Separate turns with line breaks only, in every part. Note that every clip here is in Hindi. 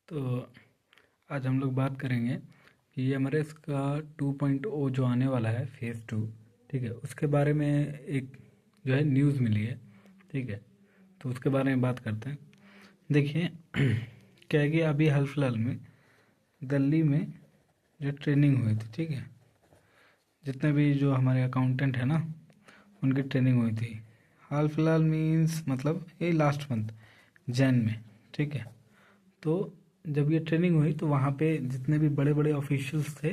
तो आज हम लोग बात करेंगे कि एमआरएस का 2.0 जो आने वाला है फेज़ 2, ठीक है, उसके बारे में एक जो है न्यूज़ मिली है, ठीक है। तो उसके बारे में बात करते हैं। देखिए क्या है कि अभी हाल फिलहाल में दिल्ली में जो ट्रेनिंग हुई थी, ठीक है, जितने भी जो हमारे अकाउंटेंट है ना, उनकी ट्रेनिंग हुई थी हाल फिलहाल, मीन्स मतलब ये लास्ट मंथ जैन में, ठीक है। तो जब ये ट्रेनिंग हुई तो वहाँ पे जितने भी बड़े बड़े ऑफिशियल्स थे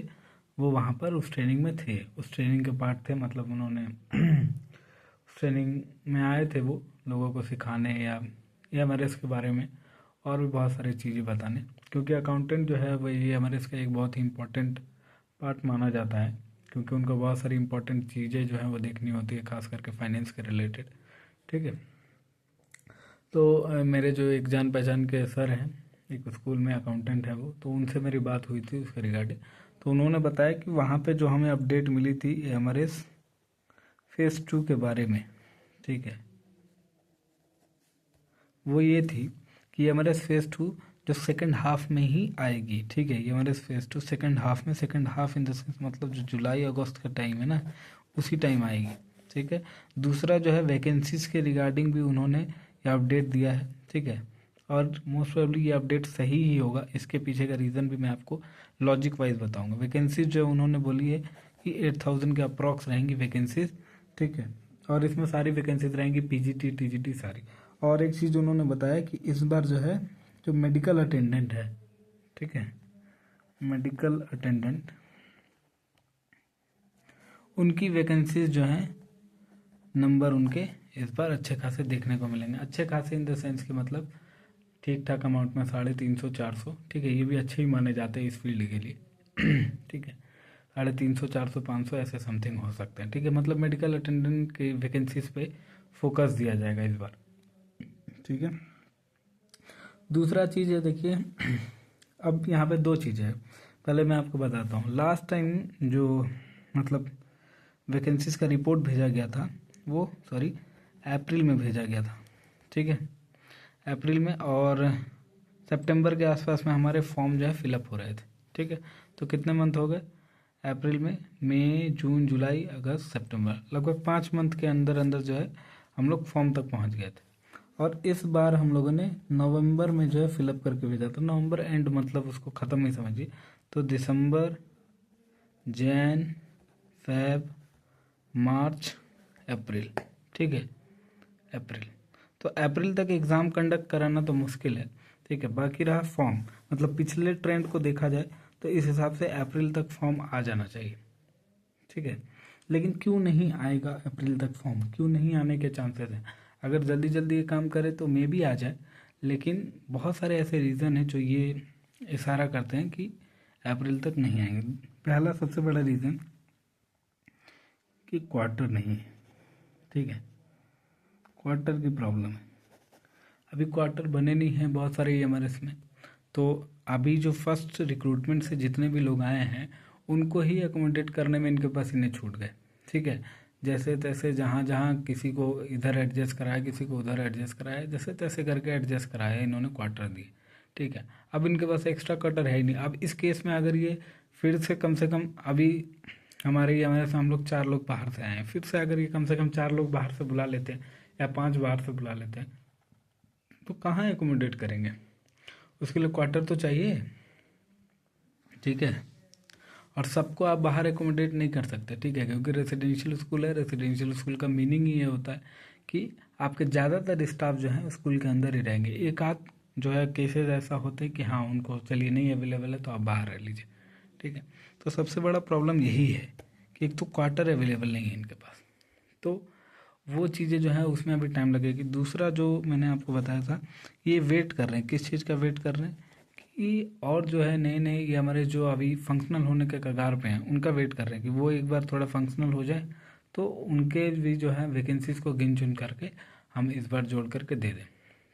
वो वहाँ पर उस ट्रेनिंग में थे, उस ट्रेनिंग के पार्ट थे, मतलब उन्होंने उस ट्रेनिंग में आए थे वो लोगों को सिखाने या एमआरएस के बारे में और भी बहुत सारी चीज़ें बताने, क्योंकि अकाउंटेंट जो है वो ये एमआरएस का एक बहुत ही इम्पोर्टेंट पार्ट माना जाता है, क्योंकि उनको बहुत सारी इंपॉर्टेंट चीज़ें जो हैं वो देखनी होती है, खास करके फाइनेंस के रिलेटेड, ठीक है। तो मेरे जो एक जान पहचान के सर हैं, एक स्कूल में अकाउंटेंट है वो, तो उनसे मेरी बात हुई थी उसके रिगार्डिंग। तो उन्होंने बताया कि वहाँ पे जो हमें अपडेट मिली थी एमआरएस फेज़ 2 के बारे में, ठीक है, वो ये थी कि एमआरएस फेज़ 2 जो सेकंड हाफ में ही आएगी, ठीक है। एमआरएस फेज़ 2 सेकंड हाफ में, second half in the sense मतलब जो जुलाई अगस्त का टाइम है ना, उसी टाइम आएगी, ठीक है। दूसरा जो है वैकेंसीज के रिगार्डिंग भी उन्होंने ये अपडेट दिया है, ठीक है। और मोस्ट प्रोबेबली ये अपडेट सही ही होगा, इसके पीछे का रीज़न भी मैं आपको लॉजिक वाइज बताऊंगा। वैकेंसीज जो उन्होंने बोली है कि 8,000 के अप्रॉक्स रहेंगी वैकेंसीज, ठीक है। और इसमें सारी वैकेंसीज रहेंगी, पीजीटी टीजीटी सारी। और एक चीज़ उन्होंने बताया कि इस बार जो है जो मेडिकल अटेंडेंट है, ठीक है, मेडिकल अटेंडेंट, उनकी वैकेंसीज जो हैं नंबर उनके इस बार अच्छे खासे देखने को मिलेंगे। अच्छे खासे इन द सेंस कि मतलब ठीक ठाक अमाउंट में 350 400, ठीक है, ये भी अच्छे ही माने जाते हैं इस फील्ड के लिए ठीक है। 350 400 500 ऐसे समथिंग हो सकते हैं, ठीक है। मतलब मेडिकल अटेंडेंट की वैकेंसीज पे फोकस दिया जाएगा इस बार, ठीक है। दूसरा चीज़ है, देखिए अब यहाँ पे दो चीज़ें हैं, पहले मैं आपको बताता हूँ। लास्ट टाइम जो मतलब वैकेंसीज का रिपोर्ट भेजा गया था वो सॉरी अप्रैल में भेजा गया था, ठीक है, अप्रैल में, और सितंबर के आसपास में हमारे फॉर्म जो है फिलअप हो रहे थे, ठीक है। तो कितने मंथ हो गए अप्रैल में, मई जून जुलाई अगस्त सितंबर, लगभग 5 मंथ के अंदर अंदर जो है हम लोग फॉर्म तक पहुंच गए थे। और इस बार हम लोगों ने नवंबर में जो है फिलअप करके भेजा था, नवंबर एंड मतलब उसको ख़त्म ही समझिए। तो दिसंबर, जैन, फेब, मार्च, अप्रैल, ठीक है, अप्रैल। तो अप्रैल तक एग्ज़ाम कंडक्ट कराना तो मुश्किल है, ठीक है। बाकी रहा फॉर्म, मतलब पिछले ट्रेंड को देखा जाए तो इस हिसाब से अप्रैल तक फॉर्म आ जाना चाहिए, ठीक है। लेकिन क्यों नहीं आएगा अप्रैल तक फॉर्म, क्यों नहीं आने के चांसेस हैं? अगर जल्दी जल्दी ये काम करे तो मे भी आ जाए, लेकिन बहुत सारे ऐसे रीज़न हैं जो ये इशारा करते हैं कि अप्रैल तक नहीं आएंगे। पहला सबसे बड़ा रीज़न कि क्वार्टर नहीं है, ठीक है, क्वार्टर की प्रॉब्लम है। अभी क्वार्टर बने नहीं हैं बहुत सारे एमआरएस में। तो अभी जो फर्स्ट रिक्रूटमेंट से जितने भी लोग आए हैं उनको ही अकोमोडेट करने में इनके पसीने छूट गए, ठीक है। जैसे तैसे जहाँ जहाँ किसी को इधर एडजस्ट कराया, किसी को उधर एडजस्ट कराया, जैसे तैसे करके एडजस्ट कराया, इन्होंने क्वार्टर दिए, ठीक है। अब इनके पास एक्स्ट्रा क्वार्टर है ही नहीं। अब इस केस में अगर ये फिर से कम अभी हमारे से हम लोग 4 लोग बाहर से आए हैं, फिर से अगर ये कम से कम 4 लोग बाहर से बुला लेते हैं या 5 बाहर से बुला लेते हैं, तो कहाँ एकोमोडेट करेंगे? उसके लिए क्वार्टर तो चाहिए, ठीक है। और सबको आप बाहर एकोमोडेट नहीं कर सकते, ठीक है, क्योंकि रेसिडेंशियल स्कूल है। रेसिडेंशियल स्कूल का मीनिंग ही ये होता है कि आपके ज़्यादातर स्टाफ जो है स्कूल के अंदर ही रहेंगे। एक आध जो है केसेस ऐसा होते हैं कि हाँ उनको चलिए नहीं अवेलेबल है तो आप बाहर रह लीजिए, ठीक है। तो सबसे बड़ा प्रॉब्लम यही है कि एक तो क्वार्टर अवेलेबल नहीं है इनके पास, तो वो चीज़ें जो है उसमें अभी टाइम लगेगी। दूसरा जो मैंने आपको बताया था, ये वेट कर रहे हैं, किस चीज़ का वेट कर रहे हैं कि और जो है नए नए ये हमारे जो अभी फंक्शनल होने के कगार पे हैं उनका वेट कर रहे हैं कि वो एक बार थोड़ा फंक्शनल हो जाए तो उनके भी जो है वैकेंसीज को गिन चुन करके हम इस बार जोड़ करके दे दें,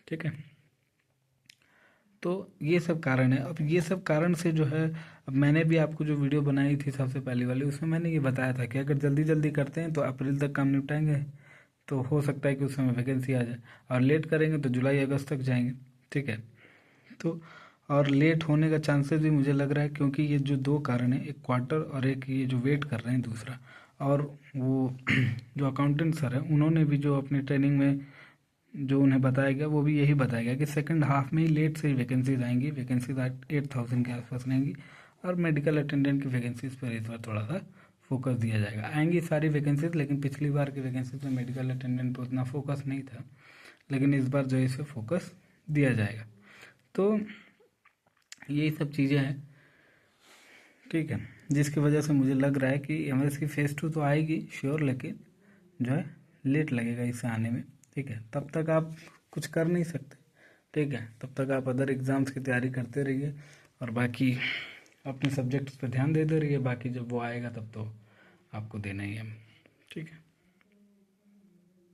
ठीक है। तो ये सब कारण है। अब ये सब कारण से जो है, अब मैंने भी आपको जो वीडियो बनाई थी सबसे पहली वाली, उसमें मैंने ये बताया था कि अगर जल्दी जल्दी करते हैं तो अप्रैल तक काम निपटाएंगे, तो हो सकता है कि उस समय वैकेंसी आ जाए, और लेट करेंगे तो जुलाई अगस्त तक जाएंगे, ठीक है। तो और लेट होने का चांसेस भी मुझे लग रहा है, क्योंकि ये जो दो कारण है, एक क्वार्टर और एक ये जो वेट कर रहे हैं दूसरा। और वो जो अकाउंटेंट सर है उन्होंने भी जो अपनी ट्रेनिंग में जो उन्हें बताया गया वो भी यही बताया गया कि सेकंड हाफ में ही लेट से ही वैकेंसीज आएंगी, वैकेंसीज 8,000 के आसपास रहेंगी। और मेडिकल अटेंडेंट की वैकेंसीज पर इस बार थोड़ा सा फोकस दिया जाएगा। आएंगी सारी वैकेंसीज, लेकिन पिछली बार की वैकेंसीज में मेडिकल अटेंडेंट पर उतना फोकस नहीं था, लेकिन इस बार जो है इस पर फोकस दिया जाएगा। तो यही सब चीज़ें हैं, ठीक है, जिसकी वजह से मुझे लग रहा है कि एमएस की फेज़ 2 तो आएगी श्योर, लेकिन जो है लेट लगेगा इसे आने में, ठीक है। तब तक आप कुछ कर नहीं सकते, ठीक है, तब तक आप अदर एग्ज़ाम्स की तैयारी करते रहिए और बाकी अपने सब्जेक्ट्स पे ध्यान देते रहिए। बाकी जब वो आएगा तब तो आपको देना ही है, ठीक है।